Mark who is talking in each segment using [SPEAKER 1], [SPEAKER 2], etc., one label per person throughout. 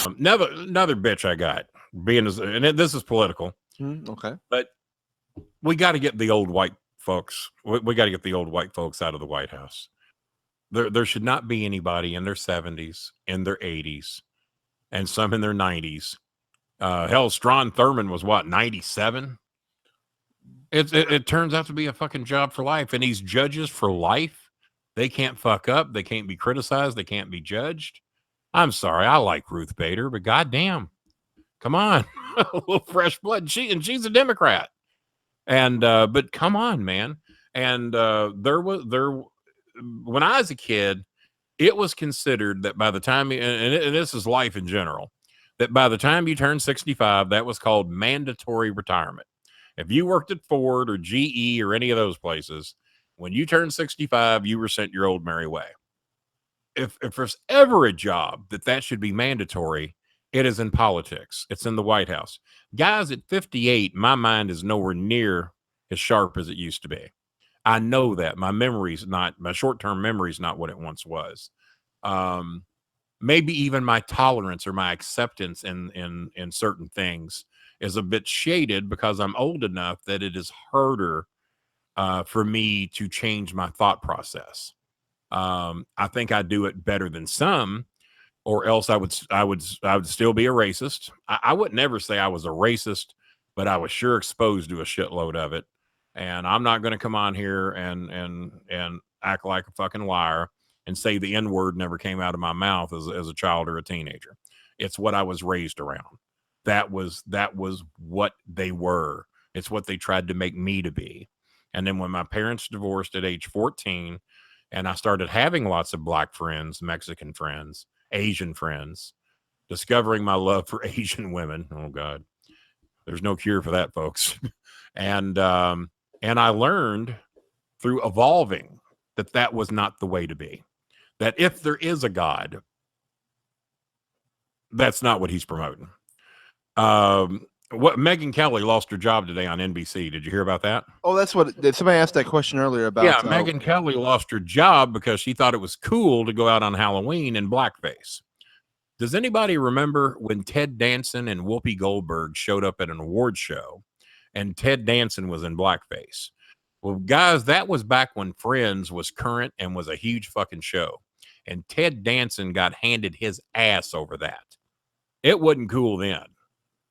[SPEAKER 1] Another bitch I got being as, and this is political,
[SPEAKER 2] Okay.
[SPEAKER 1] but we got to get the old white folks. We got to get the old white folks out of the White House. There should not be anybody in their 70s, in their 80s, and some in their 90s. Hell, Strawn Thurmond was what, 97? It turns out to be a fucking job for life, and these judges for life, they can't fuck up, they can't be criticized, they can't be judged. I'm sorry, I like Ruth Bader, but goddamn, come on, a little fresh blood. She's a Democrat, and but come on, man. And there when I was a kid, it was considered that by the time, and this is life in general, that by the time you turned 65, that was called mandatory retirement. If you worked at Ford or GE or any of those places, when you turned 65, you were sent your old merry way. If there's ever a job that should be mandatory, it is in politics. It's in the White House. Guys, at 58, my mind is nowhere near as sharp as it used to be. I know that my short-term memory is not what it once was. Maybe even my tolerance or my acceptance in certain things is a bit shaded because I'm old enough that it is harder for me to change my thought process. I think I do it better than some, or else I would still be a racist. I would never say I was a racist, but I was sure exposed to a shitload of it. And I'm not going to come on here and act like a fucking liar and say the N-word never came out of my mouth as a child or a teenager. It's what I was raised around. That was what they were. It's what they tried to make me to be. And then when my parents divorced at age 14, and I started having lots of black friends, Mexican friends, Asian friends, discovering my love for Asian women. Oh God, there's no cure for that, folks. And I learned through evolving that was not the way to be. That if there is a God, that's not what he's promoting. What Megyn Kelly lost her job today on NBC. Did you hear about that?
[SPEAKER 2] Oh, that's what somebody asked that question earlier about.
[SPEAKER 1] Yeah, Megyn Kelly lost her job because she thought it was cool to go out on Halloween in blackface. Does anybody remember when Ted Danson and Whoopi Goldberg showed up at an award show and Ted Danson was in blackface? Well, guys, that was back when Friends was current and was a huge fucking show. And Ted Danson got handed his ass over that. It wasn't cool then.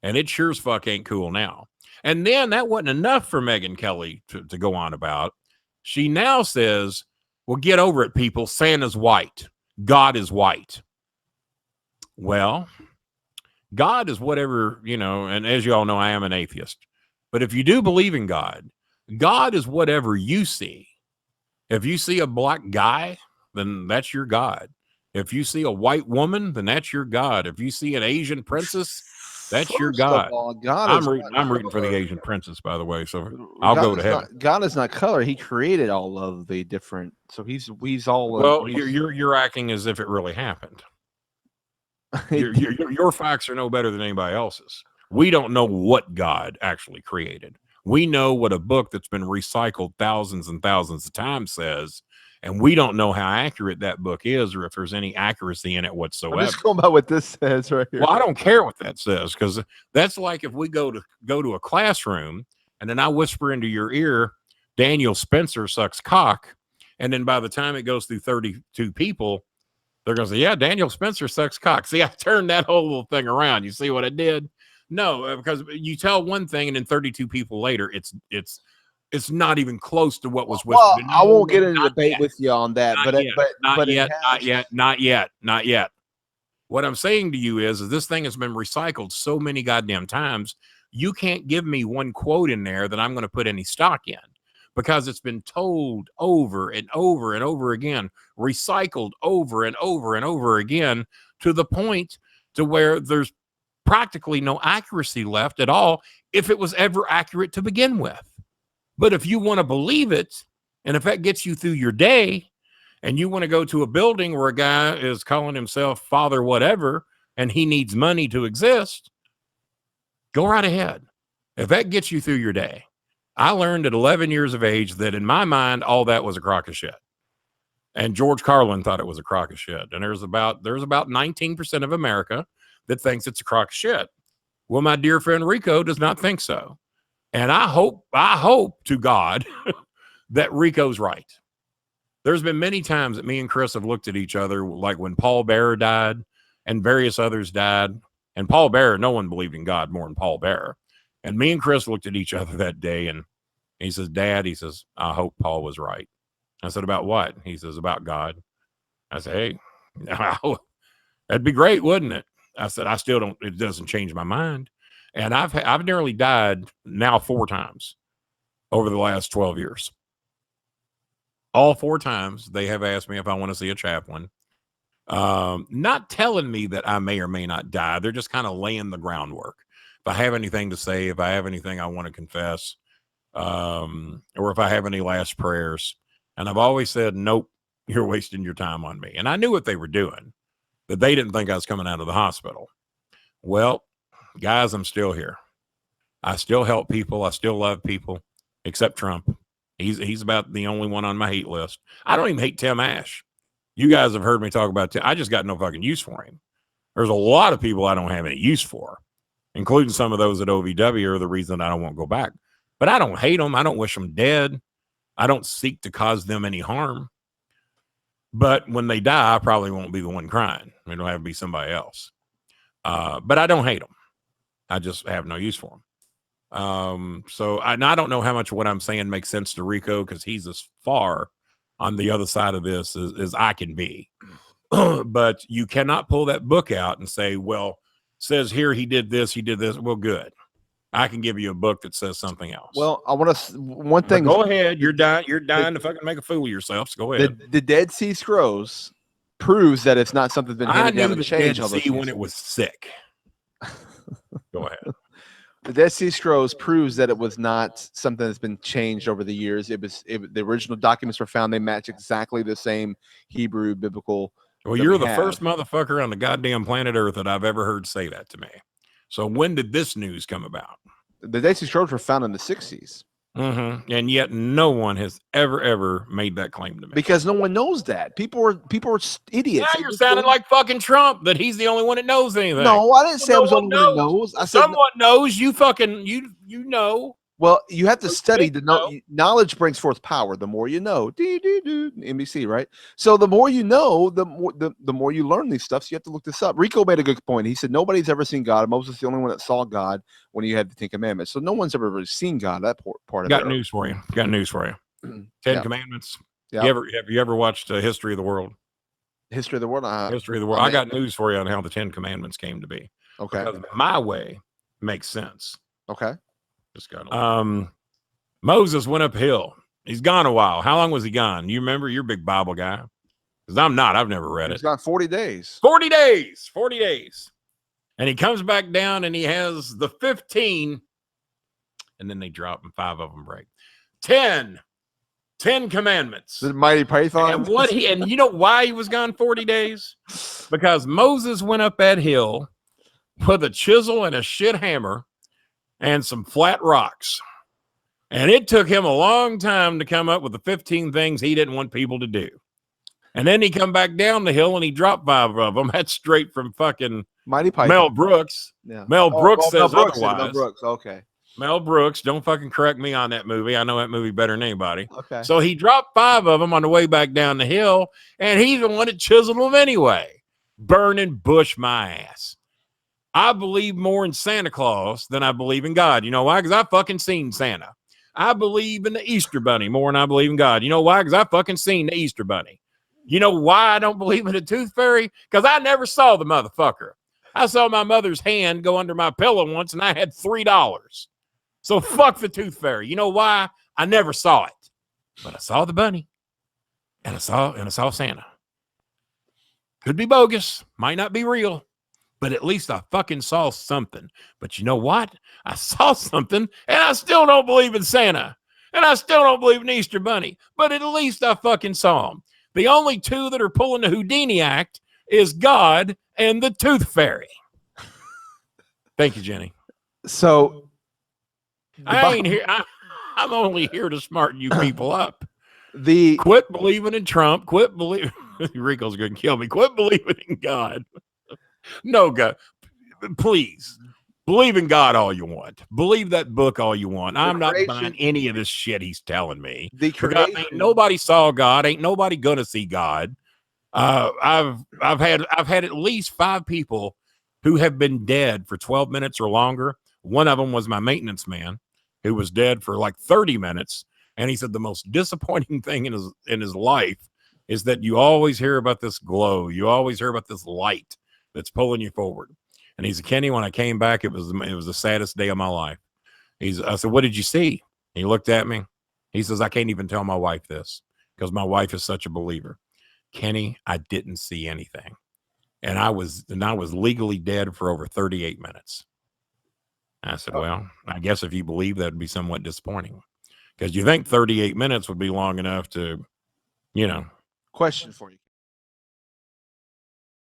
[SPEAKER 1] And it sure as fuck ain't cool now. And then that wasn't enough for Megyn Kelly to go on about. She now says, well, get over it, people. Santa's white. God is white. Well, God is whatever, and as you all know, I am an atheist. But if you do believe in God, God is whatever you see. If you see a black guy, then that's your God. If you see a white woman, then that's your God. If you see an Asian princess, that's your God. I'm rooting for the Asian princess, by the way. So I'll go to heaven.
[SPEAKER 2] God is not color. He created all of the different. So he's all.
[SPEAKER 1] Well, you're acting as if it really happened. Your facts are no better than anybody else's. We don't know what God actually created. We know what a book that's been recycled thousands and thousands of times says, and we don't know how accurate that book is or if there's any accuracy in it whatsoever.
[SPEAKER 2] I'm just going by what this says right here.
[SPEAKER 1] Well, I don't care what that says, because that's like if we go to a classroom and then I whisper into your ear, Daniel Spencer sucks cock, and then by the time it goes through 32 people, they're going to say, yeah, Daniel Spencer sucks cock. See, I turned that whole little thing around. You see what I did? No, because you tell one thing and then 32 people later, it's not even close to what was whispered.
[SPEAKER 2] Well, I won't get into debate with you on that,
[SPEAKER 1] not yet. What I'm saying to you is this thing has been recycled so many goddamn times. You can't give me one quote in there that I'm going to put any stock in, because it's been told over and over and over again, recycled over and over and over again, to the point to where there's practically no accuracy left at all, if it was ever accurate to begin with. But if you want to believe it, and if that gets you through your day, and you want to go to a building where a guy is calling himself Father whatever, and he needs money to exist, go right ahead. If that gets you through your day. I learned at 11 years of age that in my mind, all that was a crock of shit. And George Carlin thought it was a crock of shit. And there's about 19% of America that thinks it's a crock of shit. Well, my dear friend Rico does not think so. And I hope to God that Rico's right. There's been many times that me and Chris have looked at each other, like when Paul Bearer died and various others died. And Paul Bearer, no one believed in God more than Paul Bearer. And me and Chris looked at each other that day, and he says, Dad, he says, I hope Paul was right. I said, about what? He says, about God. I said, hey, that'd be great, wouldn't it? I said, I still don't, it doesn't change my mind. And I've nearly died now 4 times over the last 12 years. All 4 times they have asked me if I want to see a chaplain. Not telling me that I may or may not die. They're just kind of laying the groundwork. If I have anything to say, if I have anything I want to confess, or if I have any last prayers. And I've always said, nope, you're wasting your time on me. And I knew what they were doing, that they didn't think I was coming out of the hospital. Well, guys, I'm still here. I still help people. I still love people, except Trump. He's about the only one on my hate list. I don't even hate Tim Ash. You guys have heard me talk about Tim. I just got no fucking use for him. There's a lot of people I don't have any use for, including some of those at OVW are the reason I don't want to go back. But I don't hate them. I don't wish them dead. I don't seek to cause them any harm. But when they die, I probably won't be the one crying. It'll have to be somebody else. But I don't hate them. I just have no use for them. So I don't know how much of what I'm saying makes sense to Rico, because he's as far on the other side of this as I can be. But you cannot pull that book out and say, well, says here he did this, he did this. Well, good. I can give you a book that says something else.
[SPEAKER 2] Well, I want to one thing.
[SPEAKER 1] But go ahead. You're dying to fucking make a fool of yourself. So go ahead.
[SPEAKER 2] The Dead Sea Scrolls proves that it's not something that's been handed down and changed.
[SPEAKER 1] I knew the Dead Sea when it was sick. Go ahead.
[SPEAKER 2] The Dead Sea Scrolls proves that it was not something that's been changed over the years. The original documents were found. They match exactly the same Hebrew biblical.
[SPEAKER 1] Well, you're the first motherfucker on the goddamn planet Earth that I've ever heard say that to me. So when did this news come about?
[SPEAKER 2] The Dead Sea Scrolls were found in the 60s.
[SPEAKER 1] Mm-hmm. And yet no one has ever made that claim to me.
[SPEAKER 2] Because no one knows that. People are idiots.
[SPEAKER 1] Now you're sounding like fucking Trump, that he's the only one that knows anything.
[SPEAKER 2] No, I didn't say I was the only one that knows. I said
[SPEAKER 1] someone knows. You fucking you know.
[SPEAKER 2] Well, you have to study to know. Knowledge brings forth power. The more you know, NBC, right? So the more you know, the more you learn these stuff. So you have to look this up. Rico made a good point. He said nobody's ever seen God. Moses is the only one that saw God when he had the 10 Commandments. So no one's ever really seen God. That part of it.
[SPEAKER 1] Got news for you. 10 Commandments. Yeah. Have you ever watched History of the World?
[SPEAKER 2] History of the World.
[SPEAKER 1] History of the World. I got news for you on how the 10 Commandments came to be.
[SPEAKER 2] Okay.
[SPEAKER 1] Because my way makes sense.
[SPEAKER 2] Okay.
[SPEAKER 1] Just got Moses went uphill. He's gone a while. How long was he gone? You remember? You're a big Bible guy. Because I'm not. I've never read it.
[SPEAKER 2] He's gone 40 days.
[SPEAKER 1] 40 days. 40 days. And he comes back down and he has the 15. And then they drop and 5 of them break. 10 Commandments.
[SPEAKER 2] The mighty python.
[SPEAKER 1] And you know why he was gone 40 days? Because Moses went up that hill with a chisel and a shit hammer and some flat rocks. And it took him a long time to come up with the 15 things he didn't want people to do. And then he come back down the hill and he dropped 5 of them. That's straight from fucking
[SPEAKER 2] Mighty Python.
[SPEAKER 1] Mel Brooks.
[SPEAKER 2] Yeah.
[SPEAKER 1] Mel Brooks says
[SPEAKER 2] Mel Brooks,
[SPEAKER 1] otherwise.
[SPEAKER 2] Mel Brooks. Okay.
[SPEAKER 1] Mel Brooks, don't fucking correct me on that movie. I know that movie better than anybody.
[SPEAKER 2] Okay.
[SPEAKER 1] So he dropped 5 of them on the way back down the hill, and he's the one that chiseled them anyway. Burning bush my ass. I believe more in Santa Claus than I believe in God. You know why? Because I fucking seen Santa. I believe in the Easter Bunny more than I believe in God. You know why? Because I fucking seen the Easter Bunny. You know why I don't believe in the Tooth Fairy? Because I never saw the motherfucker. I saw my mother's hand go under my pillow once, and I had $3. So fuck the Tooth Fairy. You know why? I never saw it. But I saw the bunny. And I saw Santa. Could be bogus. Might not be real. But at least I fucking saw something. But you know what? I saw something, and I still don't believe in Santa. And I still don't believe in Easter Bunny. But at least I fucking saw them. The only 2 that are pulling the Houdini act is God and the Tooth Fairy. Thank you, Jenny.
[SPEAKER 2] So
[SPEAKER 1] I ain't here. I'm only here to smarten you people up.
[SPEAKER 2] The
[SPEAKER 1] Quit believing in Trump. Quit believing. Rico's going to kill me. Quit believing in God. No, God. please believe in God all you want. Believe that book all you want. I'm not buying any of this shit he's telling me.
[SPEAKER 2] The
[SPEAKER 1] Because
[SPEAKER 2] creation.
[SPEAKER 1] ain't nobody saw God. Ain't nobody gonna see God. I've had at least 5 people who have been dead for 12 minutes or longer. One of them was my maintenance man, who was dead for like 30 minutes. And he said the most disappointing thing in his life is that you always hear about this glow. You always hear about this light that's pulling you forward. And he said, Kenny, when I came back, it was the saddest day of my life. I said, what did you see? He looked at me. He says, I can't even tell my wife this because my wife is such a believer. Kenny, I didn't see anything. And I was legally dead for over 38 minutes. I said, well, I guess if you believe that would be somewhat disappointing. Because you think 38 minutes would be long enough to,
[SPEAKER 2] Question for you.